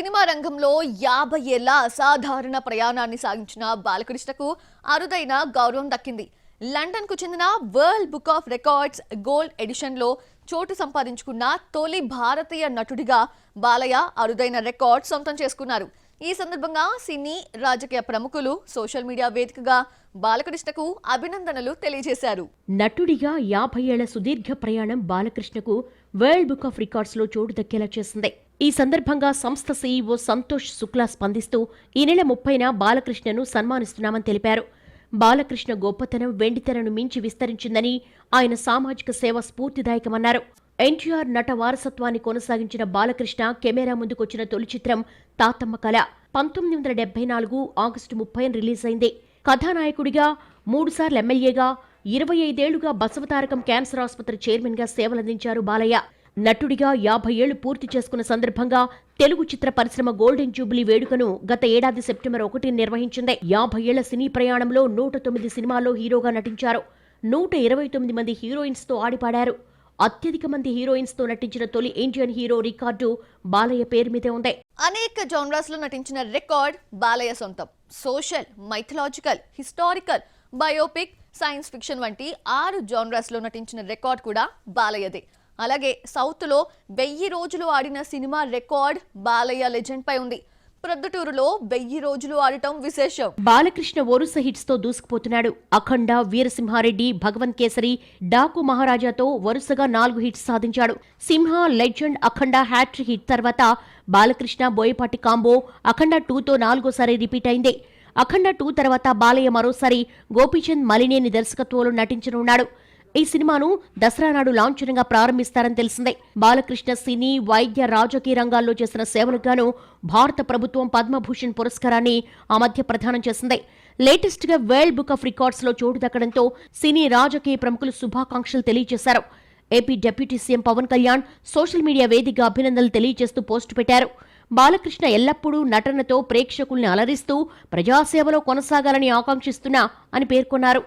Cinema రంగంలో 50 ఏళ్ల అసాధారణ ప్రయాణాన్ని సాగించిన బాలకృష్ణకు అరుదైన గౌరవం దక్కింది. లండన్ కు చెందిన world book of records gold edition లో చోటు సంపాదించుకున్న తొలి భారతీయ నటుడిగా బాలయ్య అరుదైన రికార్డ్ సొంతం చేసుకున్నారు. ఈ సందర్భంగా సినీ రాజకీయ ప్రముఖులు సోషల్ మీడియా వేదికగా బాలకృష్ణకు అభినందనలు తెలియజేశారు. నటుడిగా 50 ఏళ్ల సుదీర్ఘ ప్రయాణం బాలకృష్ణకు వరల్డ్ బుక్ ఆఫ్ రికార్డ్స్ లో చోటు దక్కేలా చేసింది. ఈ సందర్భంగా సంస్థ సీఈఓ సంతోష్ శుక్లా స్పందిస్తూ ఈ నెల 30న బాలకృష్ణను సన్మానిస్తున్నామని తెలిపారు. బాలకృష్ణ గొప్పతనం వెండితెరను మించి విస్తరించిందని, ఆయన సామాజిక సేవ స్ఫూర్తిదాయకమన్నారు. ఎన్టీఆర్ నట వారసత్వాన్ని కొనసాగించిన బాలకృష్ణ కెమెరా ముందుకొచ్చిన తొలి చిత్రం తాతమ్మ కళ 1974 ఆగస్టు 30న రిలీజ్ అయింది. కథానాయకుడిగా 3 సార్లు ఎమ్మెల్యేగా 25 ఏళ్లుగా బసవతారకం క్యాన్సర్ ఆసుపత్రి చైర్మన్ గా సేవలందించారు బాలయ్య. నటుడిగా 50 ఏళ్లు పూర్తి చేసుకున్న సందర్భంగా తెలుగు చిత్ర పరిశ్రమ గోల్డెన్ జూబిలీ వేడుకను గత ఏడాది సెప్టెంబర్ 1 నిర్వహించింది. 50 ఏళ్ల సినీ ప్రయాణంలో 109 సినిమాల్లో హీరోగా నటించారు. 129 మంది హీరోయిన్స్ తో ఆడిపాడారు. అత్యధిక మంది హీరోయిన్స్ తో నటించిన తొలి ఇండియన్ హీరో రికార్డు బాలయ్య పేరు మీదే ఉంది. అనేక జానర్స్ లో నటించిన రికార్డ్ బాలయ్య సొంతం. Social, mythological, historical, biopic, science fiction వంటి 6 జానర్స్ లో నటించిన రికార్డ్ కూడా బాలయ్యదే. అలాగే సౌత్ లో 1000 రోజులు ఆడిన సినిమా రికార్డ్ బాలయ్య లెజెండ్ పై ఉంది. ప్రొద్దుటూరులో 1000 రోజులు ఆడటం విశేషం. బాలకృష్ణ వరుస హిట్స్ తో దూసుకుపోతున్నాడు. అఖండ, వీరసింహారెడ్డి, భగవంత్ కేసరి, డాకు మహారాజాతో వరుసగా 4 హిట్స్ సాధించాడు. సింహ, లెజెండ్, అఖండ హ్యాట్రిక్ హిట్ తర్వాత బాలకృష్ణ బోయపాటి కాంబో అఖండ 2తో 4వసారి రిపీట్ అయింది. అఖండ 2 తర్వాత బాలయ్య మరోసారి గోపీచంద్ మలినేని దర్శకత్వంలో నటించనున్నాడు. ఈ సినిమాను దసరా నాడు లాంఛనంగా ప్రారంభిస్తారని తెలిసిందే. బాలకృష్ణ సినీ, వైద్య, రాజకీయ రంగాల్లో చేసిన సేవలకు గాను భారత ప్రభుత్వం పద్మభూషణ్ పురస్కారాన్ని ఆ మధ్య ప్రదానం చేసింది. లేటెస్ట్ గా వరల్డ్ బుక్ ఆఫ్ రికార్డ్స్ లో చోటు దక్కడంతో సినీ, రాజకీయ ప్రముఖులు శుభాకాంక్షలు తెలియజేశారు. AP deputy CM Pawan Kalyan social media వేదికగా అభినందనలు తెలియజేస్తూ పోస్టు పెట్టారు. బాలకృష్ణ ఎల్లప్పుడూ నటనతో ప్రేక్షకుల్ని అలరిస్తూ ప్రజాసేవలో కొనసాగాలని ఆకాంక్షిస్తున్నా అని పేర్కొన్నారు.